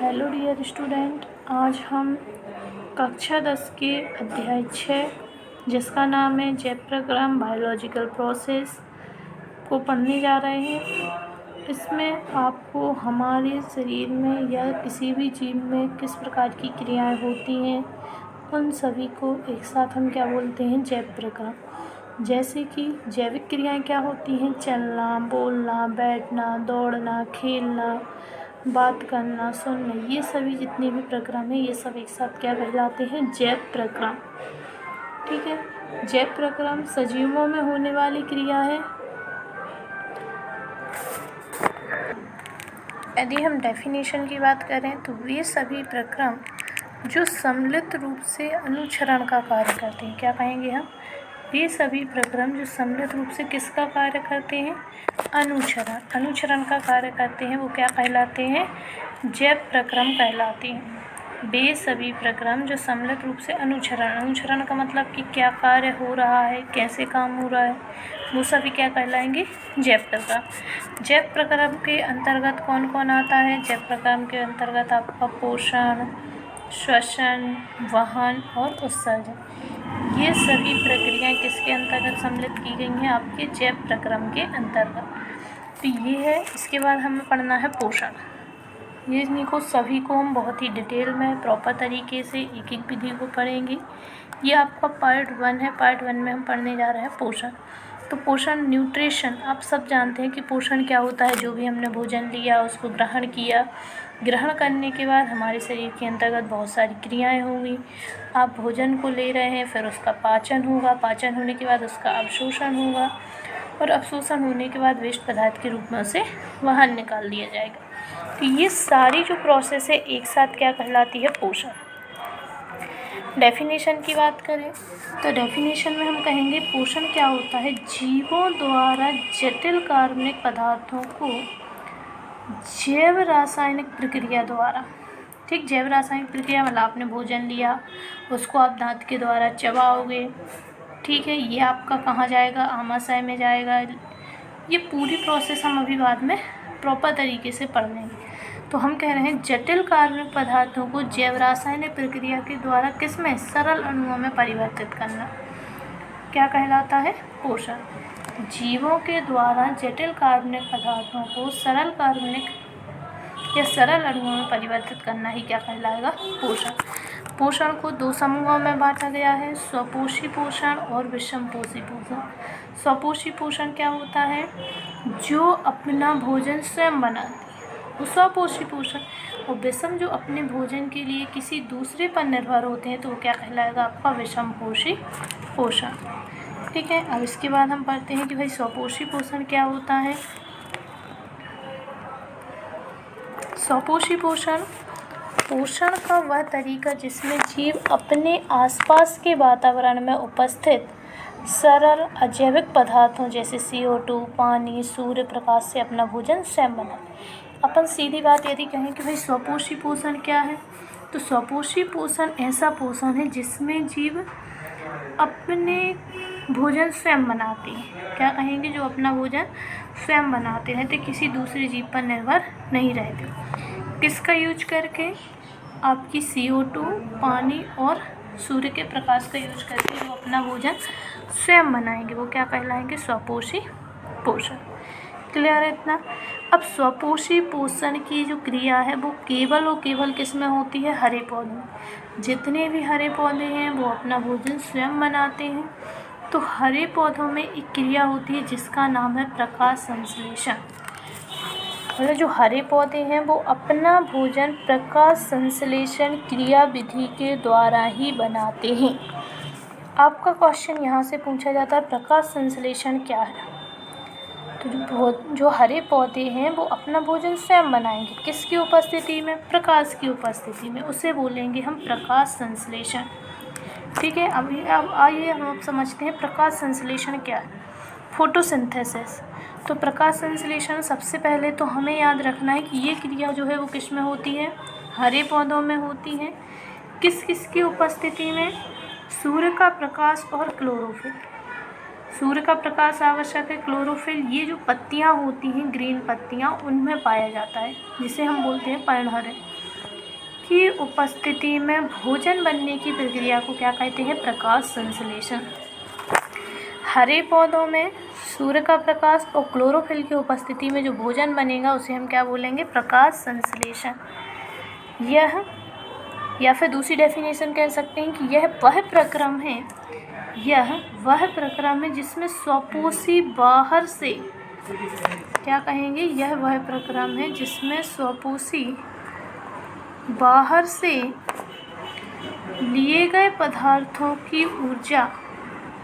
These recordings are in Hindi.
हेलो डियर स्टूडेंट, आज हम कक्षा 10 के अध्याय 6 जिसका नाम है जैव बायोलॉजिकल प्रोसेस को पढ़ने जा रहे हैं। इसमें आपको हमारे शरीर में या किसी भी जीव में किस प्रकार की क्रियाएं होती हैं उन सभी को एक साथ हम क्या बोलते हैं, जैव प्रक्रम। जैसे कि जैविक क्रियाएं क्या होती हैं, चलना, बोलना, बैठना, दौड़ना, खेलना, बात करना, सुनना, ये सभी जितने भी प्रक्रम हैं ये सब एक साथ क्या कहलाते हैं, जैव प्रक्रम। ठीक है, जैव प्रक्रम सजीवों में होने वाली क्रिया है। यदि हम डेफिनेशन की बात करें तो वे सभी प्रक्रम जो सम्मिलित रूप से अनुचरण का कार्य करते हैं, क्या कहेंगे हम, वे सभी प्रक्रम जो सम्मिलित रूप से किसका कार्य करते हैं, अनुचरण का कार्य करते हैं, वो क्या कहलाते हैं, जैव प्रक्रम कहलाते हैं। वे सभी प्रक्रम जो सम्मिलित रूप से अनुचरण का मतलब कि क्या कार्य हो रहा है, कैसे काम हो रहा है, वो सभी क्या कहलाएंगे, जैव प्रक्रम। जैव प्रक्रम के अंतर्गत कौन कौन आता है, जैव प्रक्रम के अंतर्गत आपका पोषण, श्वसन, वहन और उत्सर्जन, ये सभी प्रक्रियाएं किसके अंतर्गत सम्मिलित की गई हैं, आपके जैव प्रक्रम के अंतर्गत। तो ये है। इसके बाद हमें पढ़ना है पोषण। ये इनको सभी को हम बहुत ही डिटेल में प्रॉपर तरीके से एक एक विधि को पढ़ेंगे। ये आपका पार्ट 1 है। पार्ट 1 में हम पढ़ने जा रहे हैं पोषण। तो पोषण, न्यूट्रिशन, आप सब जानते हैं कि पोषण क्या होता है। जो भी हमने भोजन लिया उसको ग्रहण किया, ग्रहण करने के बाद हमारे शरीर के अंतर्गत बहुत सारी क्रियाएं होंगी। आप भोजन को ले रहे हैं, फिर उसका पाचन होगा, पाचन होने के बाद उसका अवशोषण होगा और अवशोषण होने के बाद वेस्ट पदार्थ के रूप में उसे बाहर निकाल दिया जाएगा। तो ये सारी जो प्रोसेस है एक साथ क्या कहलाती है, पोषण। डेफिनेशन की बात करें तो डेफिनेशन में हम कहेंगे पोषण क्या होता है, जीवों द्वारा जटिल कार्बनिक पदार्थों को जैव रासायनिक प्रक्रिया द्वारा, ठीक, जैव रासायनिक प्रक्रिया मतलब आपने भोजन लिया, उसको आप दांत के द्वारा चबाओगे, ठीक है, ये आपका कहाँ जाएगा, आमाशय में जाएगा। ये पूरी प्रोसेस हम अभी बाद में प्रॉपर तरीके से पढ़ लेंगे। तो हम कह रहे हैं जटिल कार्बनिक पदार्थों को जैव रासायनिक प्रक्रिया के द्वारा किसमें, सरल अणुओं में परिवर्तित करना, क्या कहलाता है, पोषण। जीवों के द्वारा जटिल कार्बनिक पदार्थों को सरल कार्बनिक या सरल अणुओं में परिवर्तित करना ही क्या कहलाएगा, पोषण। पोषण को 2 समूहों में बांटा गया है, स्वपोषी पोषण और विषमपोषी पोषण। स्वपोषी पोषण क्या होता है, जो अपना भोजन स्वयं बनाते हैं, वो स्वपोषी पोषण। और विषम जो अपने भोजन के लिए किसी दूसरे पर निर्भर होते हैं, तो वो क्या कहलाएगा, आपका विषमपोषी पोषण। ठीक है, अब इसके बाद हम पढ़ते हैं कि भाई स्वपोषी पोषण क्या होता है। स्वपोषी पोषण, पोषण का वह तरीका जिसमें जीव अपने आसपास के वातावरण में उपस्थित सरल अजैविक पदार्थों जैसे CO2, पानी, सूर्य प्रकाश से अपना भोजन स्वयं बनाए। अपन सीधी बात यदि कहें कि भाई स्वपोषी पोषण क्या है, तो स्वपोषी पोषण ऐसा पोषण है जिसमें जीव अपने भोजन स्वयं बनाते हैं। क्या कहेंगे, जो अपना भोजन स्वयं बनाते हैं, तो किसी दूसरे जीव पर निर्भर नहीं रहते। किसका यूज करके, आपकी CO2, पानी और सूर्य के प्रकाश का यूज करके जो अपना भोजन स्वयं बनाएंगे, वो क्या कहलाएंगे, स्वपोषी पोषण। क्लियर है इतना। अब स्वपोषी पोषण की जो क्रिया है वो केवल और केवल किस में होती है, हरे पौधे में। जितने भी हरे पौधे हैं वो अपना भोजन स्वयं बनाते हैं। तो हरे पौधों में एक क्रिया होती है जिसका नाम है प्रकाश संश्लेषण। मतलब जो हरे पौधे हैं वो अपना भोजन प्रकाश संश्लेषण क्रिया विधि के द्वारा ही बनाते हैं। आपका क्वेश्चन यहाँ से पूछा जाता है प्रकाश संश्लेषण क्या है। तो जो हरे पौधे हैं वो अपना भोजन स्वयं बनाएंगे, किसकी उपस्थिति में, प्रकाश की उपस्थिति में, उसे बोलेंगे हम प्रकाश संश्लेषण। ठीक है, अब आइए हम समझते हैं प्रकाश संश्लेषण क्या है। फोटोसिंथेसिस। तो प्रकाश संश्लेषण सबसे पहले तो हमें याद रखना है कि ये क्रिया जो है वो किस में होती है, हरे पौधों में होती है। किस किस की उपस्थिति में, सूर्य का प्रकाश और क्लोरोफिल। सूर्य का प्रकाश आवश्यक है, क्लोरोफिल ये जो पत्तियाँ होती हैं, ग्रीन पत्तियाँ, उनमें पाया जाता है, जिसे हम बोलते हैं पर्णहरित। की उपस्थिति में भोजन बनने की प्रक्रिया को क्या कहते हैं? प्रकाश संश्लेषण। हरे पौधों में सूर्य का प्रकाश और क्लोरोफिल की उपस्थिति में जो भोजन बनेगा उसे हम क्या बोलेंगे? प्रकाश संश्लेषण। यह, या फिर दूसरी डेफिनेशन कह सकते हैं कि यह वह प्रक्रम है जिसमें स्वपोषी बाहर से, क्या कहेंगे? यह वह प्रक्रम है जिसमें स्वपोषी बाहर से लिए गए पदार्थों की ऊर्जा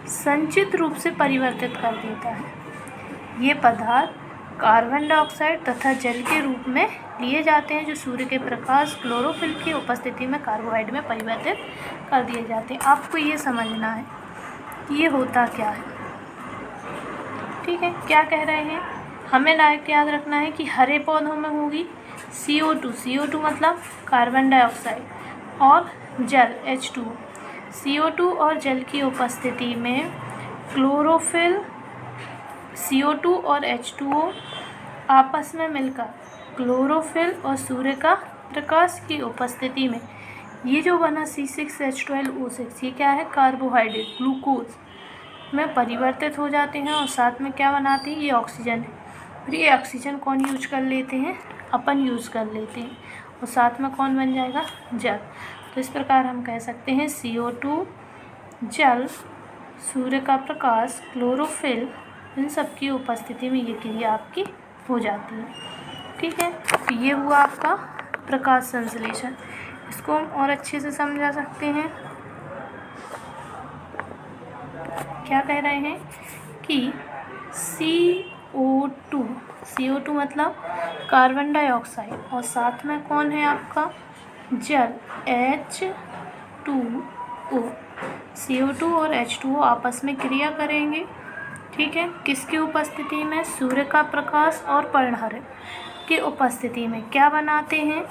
संचित रूप से परिवर्तित कर देता है। ये पदार्थ कार्बन डाइऑक्साइड तथा जल के रूप में लिए जाते हैं, जो सूर्य के प्रकाश क्लोरोफिल की उपस्थिति में कार्बोहाइड्रेट में परिवर्तित कर दिए जाते हैं। आपको ये समझना है कि ये होता क्या है। ठीक है, क्या कह रहे हैं? हमें याद रखना है कि हरे पौधों में होगी CO2 मतलब कार्बन डाइऑक्साइड, और जल H2O। CO2 और जल की उपस्थिति में क्लोरोफिल, CO2 और H2O आपस में मिलकर क्लोरोफिल और सूर्य का प्रकाश की उपस्थिति में ये जो बना C6H12O6, ये क्या है? कार्बोहाइड्रेट, ग्लूकोज में परिवर्तित हो जाते हैं और साथ में क्या बनाते हैं? ये ऑक्सीजन है। और ये ऑक्सीजन कौन यूज कर लेते हैं? अपन यूज़ कर लेते हैं। और साथ में कौन बन जाएगा? जल। तो इस प्रकार हम कह सकते हैं CO2, जल, सूर्य का प्रकाश, क्लोरोफिल, इन सब की उपस्थिति में ये क्रिया आपकी हो जाती है। ठीक है, तो ये हुआ आपका प्रकाश संश्लेषण। इसको हम और अच्छे से समझा सकते हैं। क्या कह रहे हैं कि CO2 मतलब कार्बन डाइऑक्साइड, और साथ में कौन है आपका? जल H2O। CO2 और H2O आपस में क्रिया करेंगे। ठीक है, किसकी उपस्थिति में? सूर्य का प्रकाश और पर्णहरित की उपस्थिति में क्या बनाते हैं?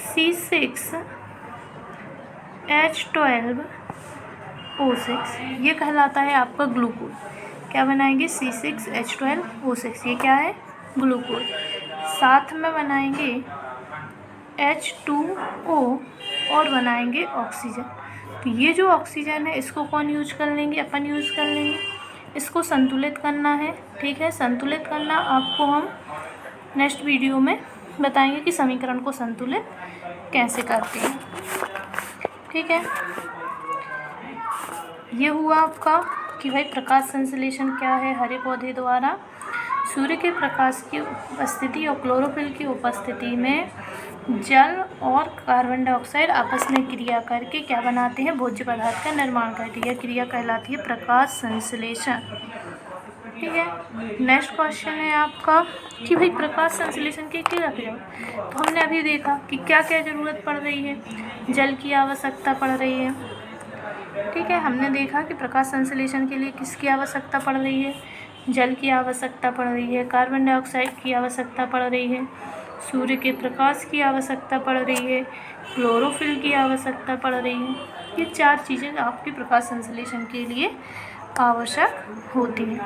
C6H12O6, ये कहलाता है आपका ग्लूकोज। क्या बनाएंगे? C6H12O6, ये क्या है? ग्लूकोज। साथ में बनाएंगे H2O और बनाएंगे ऑक्सीजन। तो ये जो ऑक्सीजन है इसको कौन यूज कर लेंगे? अपन यूज कर लेंगे। इसको संतुलित करना है। ठीक है, संतुलित करना आपको हम नेक्स्ट वीडियो में बताएंगे कि समीकरण को संतुलित कैसे करते हैं। ठीक है, ये हुआ आपका कि भाई प्रकाश संश्लेषण क्या है? हरे पौधे द्वारा सूर्य के प्रकाश की उपस्थिति और क्लोरोफिल की उपस्थिति में जल और कार्बन डाइऑक्साइड आपस में क्रिया करके क्या बनाते हैं? भोज्य पदार्थ का निर्माण करती है। क्रिया कहलाती है प्रकाश संश्लेषण। ठीक है, नेक्स्ट क्वेश्चन है आपका कि भाई प्रकाश संश्लेषण की क्या क्रिया? तो हमने अभी देखा कि क्या क्या ज़रूरत पड़ रही है। जल की आवश्यकता पड़ रही है। ठीक है, हमने देखा कि प्रकाश संश्लेषण के लिए किसकी आवश्यकता पड़ रही है? जल की आवश्यकता पड़ रही है, कार्बन डाइऑक्साइड की आवश्यकता पड़ रही है, सूर्य के प्रकाश की आवश्यकता पड़ रही है, क्लोरोफिल की आवश्यकता पड़ रही है। ये चार चीज़ें आपके प्रकाश संश्लेषण के लिए आवश्यक होती हैं।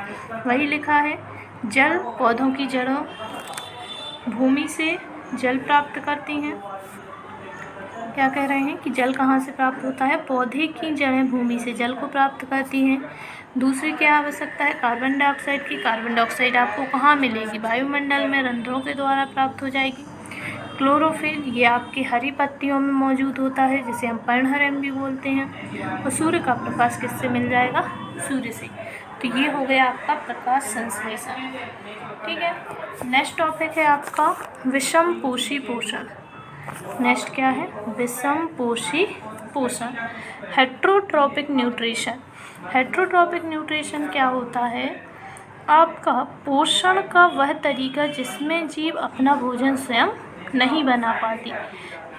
वही लिखा है, जल पौधों की जड़ों भूमि से जल प्राप्त करती हैं। क्या कह रहे हैं कि जल कहाँ से प्राप्त होता है? पौधे की जड़ें भूमि से जल को प्राप्त करती हैं। दूसरी क्या आवश्यकता है? कार्बन डाइऑक्साइड की। कार्बन डाइऑक्साइड आपको कहाँ मिलेगी? वायुमंडल में, रंध्रों के द्वारा प्राप्त हो जाएगी। क्लोरोफिल, ये आपकी हरी पत्तियों में मौजूद होता है, जिसे हम पर्णहरित भी बोलते हैं। और सूर्य का प्रकाश किससे मिल जाएगा? सूर्य से। तो ये हो गया आपका प्रकाश संश्लेषण। ठीक है, नेक्स्ट टॉपिक है आपका विषमपोषी पोषण। नेक्स्ट क्या है? विषमपोषी पोषण, हेट्रोट्रॉपिक न्यूट्रिशन। हेट्रोट्रॉपिक न्यूट्रिशन क्या होता है? आपका पोषण का वह तरीका जिसमें जीव अपना भोजन स्वयं नहीं बना पाती,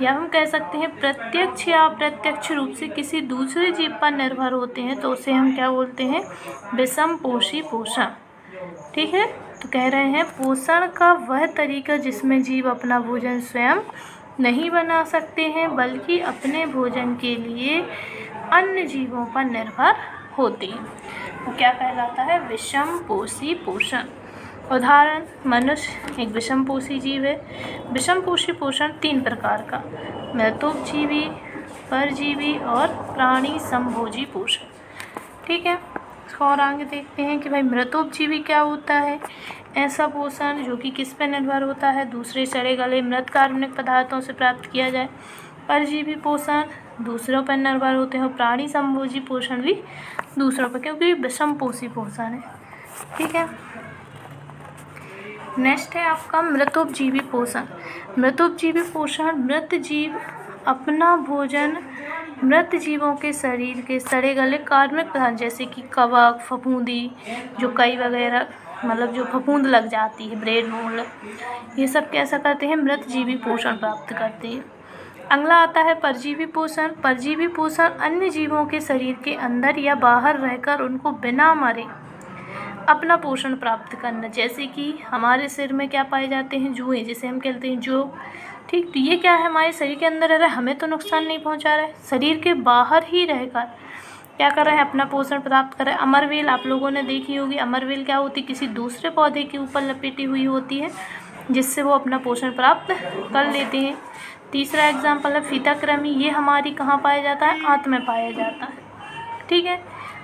या हम कह सकते हैं प्रत्यक्ष या अप्रत्यक्ष रूप से किसी दूसरे जीव पर निर्भर होते हैं, तो उसे हम क्या बोलते हैं? विषमपोषी पोषण। ठीक है, तो कह रहे हैं पोषण का वह तरीका जिसमें जीव अपना भोजन स्वयं नहीं बना सकते हैं, बल्कि अपने भोजन के लिए अन्य जीवों पर निर्भर होते हैं। वो क्या कहलाता है? विषमपोषी पोषण। उदाहरण, मनुष्य एक विषमपोषी जीव है। विषमपोषी पोषण 3 प्रकार का, मृतोपजीवी, परजीवी और प्राणी संभोजी पोषण। ठीक है, इसको और आगे देखते हैं कि भाई मृतोपजीवी क्या होता है। ऐसा पोषण जो कि किस पर निर्भर होता है, दूसरे सड़े गले मृत कार्बनिक पदार्थों से प्राप्त किया जाए। परजीवी पोषण दूसरों पर निर्भर होते हैं और प्राणी संभोजी पोषण भी दूसरों पर, क्योंकि विषमपोषी पोषण है। ठीक है, नेक्स्ट है आपका मृतोपजीवी पोषण। मृतोपजीवी पोषण, मृत जीव अपना भोजन मृत जीवों के शरीर के सड़े गले कार्बनिक पदार्थ जैसे कि कवक, फफूंदी, जो कई वगैरह, मतलब जो फफूंद लग जाती है, ब्रेड मोल्ड, ये सब कैसा करते हैं, मृत जीवी पोषण प्राप्त करते हैं। अगला आता है परजीवी पोषण। परजीवी पोषण अन्य जीवों के शरीर के अंदर या बाहर रहकर उनको बिना मरे अपना पोषण प्राप्त करना। जैसे कि हमारे शरीर में क्या पाए जाते हैं, जुएं, जिसे हम कहते हैं जो। ठीक, तो ये क्या है, हमारे शरीर के अंदर रह रहा है, हमें तो नुकसान नहीं पहुंचा रहा है, शरीर के बाहर ही रहकर क्या कर रहा है, अपना पोषण प्राप्त कर रहा है। अमरवेल आप लोगों ने देखी होगी। अमरवेल क्या होती है, किसी दूसरे पौधे के ऊपर लपेटी हुई होती है, जिससे वो अपना पोषण प्राप्त कर लेते हैं। तीसरा एग्जाम्पल है फीताकृमि। ये हमारी कहाँ पाया जाता है, आंत में पाया जाता है। ठीक है,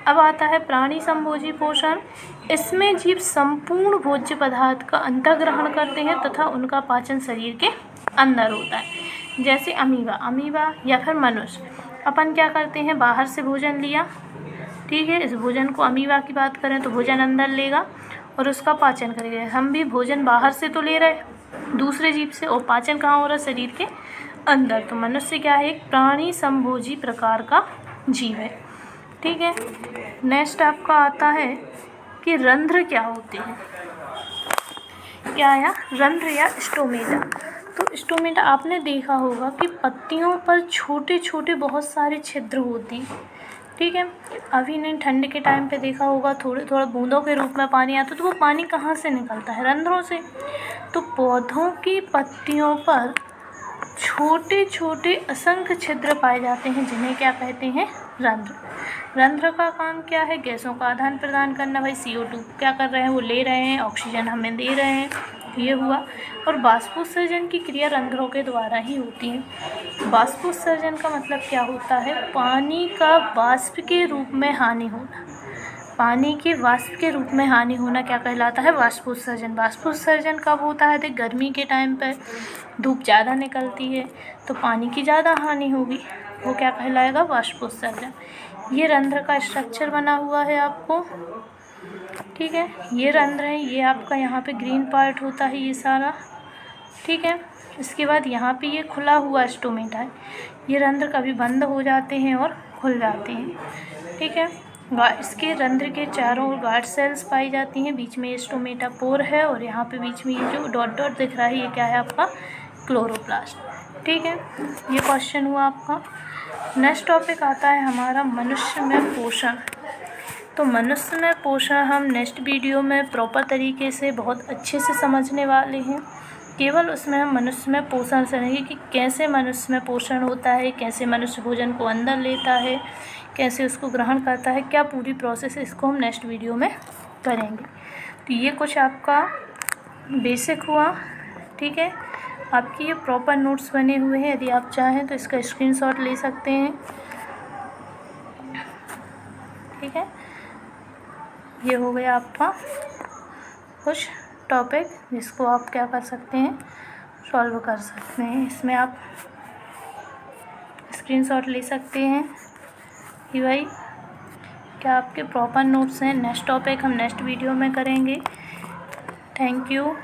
अब आता है प्राणी संभोजी पोषण। इसमें जीव संपूर्ण भोज्य पदार्थ का अंतर्ग्रहण करते हैं तथा उनका पाचन शरीर के अंदर होता है। जैसे अमीबा या फिर मनुष्य, अपन क्या करते हैं, बाहर से भोजन लिया, ठीक है, इस भोजन को अमीबा की बात करें तो भोजन अंदर लेगा और उसका पाचन करेगा। हम भी भोजन बाहर से तो ले रहे दूसरे जीव से, और पाचन कहाँ हो रहा है, शरीर के अंदर। तो मनुष्य क्या है, एक प्राणी संभोजी प्रकार का जीव है। ठीक है, नेक्स्ट आपका आता है कि रंध्र क्या होते हैं। क्या आया, रंध्र या स्टोमेटा। तो स्टोमेटा आपने देखा होगा कि पत्तियों पर छोटे छोटे बहुत सारे छिद्र होते हैं। ठीक है, अभी ने ठंड के टाइम पे देखा होगा, थोड़ा बूंदों के रूप में पानी आता है, तो वो पानी कहाँ से निकलता है, रंध्रों से। तो पौधों की पत्तियों पर छोटे छोटे असंख्य छिद्र पाए जाते हैं, जिन्हें क्या कहते हैं, रंध्र। रंध्र का काम क्या है, गैसों का आदान प्रदान करना। भाई CO2 क्या कर रहे हैं, वो ले रहे हैं, ऑक्सीजन हमें दे रहे हैं, ये हुआ। और बाष्पोत्सर्जन की क्रिया रंध्रों के द्वारा ही होती है। बाष्पोत्सर्जन का मतलब क्या होता है, पानी का वाष्प के रूप में हानि होना। पानी के वाष्प के रूप में हानि होना क्या कहलाता है, बाष्पोत्सर्जन। बाष्पोत्सर्जन कब होता है, तो गर्मी के टाइम पर धूप ज़्यादा निकलती है तो पानी की ज़्यादा हानि होगी, वो क्या कहलाएगा, बाष्पोत्सर्जन। ये रंध्र का स्ट्रक्चर बना हुआ है आपको। ठीक है, ये रंध्र है, ये आपका यहाँ पे ग्रीन पार्ट होता है ये सारा। ठीक है, इसके बाद यहाँ पे ये खुला हुआ स्टोमेटा है। ये रंध्र कभी बंद हो जाते हैं और खुल जाते हैं। ठीक है, इसके रंध्र के चारों ओर गार्ड सेल्स पाई जाती हैं, बीच में ये स्टोमेटा पोर है और यहाँ पे बीच में ये जो डॉट डॉट दिख रहा है, ये क्या है आपका, क्लोरोप्लास्ट। ठीक है, ये क्वेश्चन हुआ आपका। नेक्स्ट टॉपिक आता है हमारा मनुष्य में पोषण। तो मनुष्य में पोषण हम नेक्स्ट वीडियो में प्रॉपर तरीके से बहुत अच्छे से समझने वाले हैं। केवल उसमें हम मनुष्य में पोषण समझेंगे कि कैसे मनुष्य में पोषण होता है, कैसे मनुष्य भोजन को अंदर लेता है, कैसे उसको ग्रहण करता है, क्या पूरी प्रोसेस है, इसको हम नेक्स्ट वीडियो में करेंगे। तो ये कुछ आपका बेसिक हुआ। ठीक है, आपकी ये प्रॉपर नोट्स बने हुए हैं, यदि आप चाहें तो इसका स्क्रीनशॉट ले सकते हैं। ठीक है, ये हो गया आपका कुछ टॉपिक, जिसको आप क्या कर सकते हैं, सॉल्व कर सकते हैं। इसमें आप स्क्रीनशॉट ले सकते हैं कि भाई क्या आपके प्रॉपर नोट्स हैं। नेक्स्ट टॉपिक हम नेक्स्ट वीडियो में करेंगे। Thank you.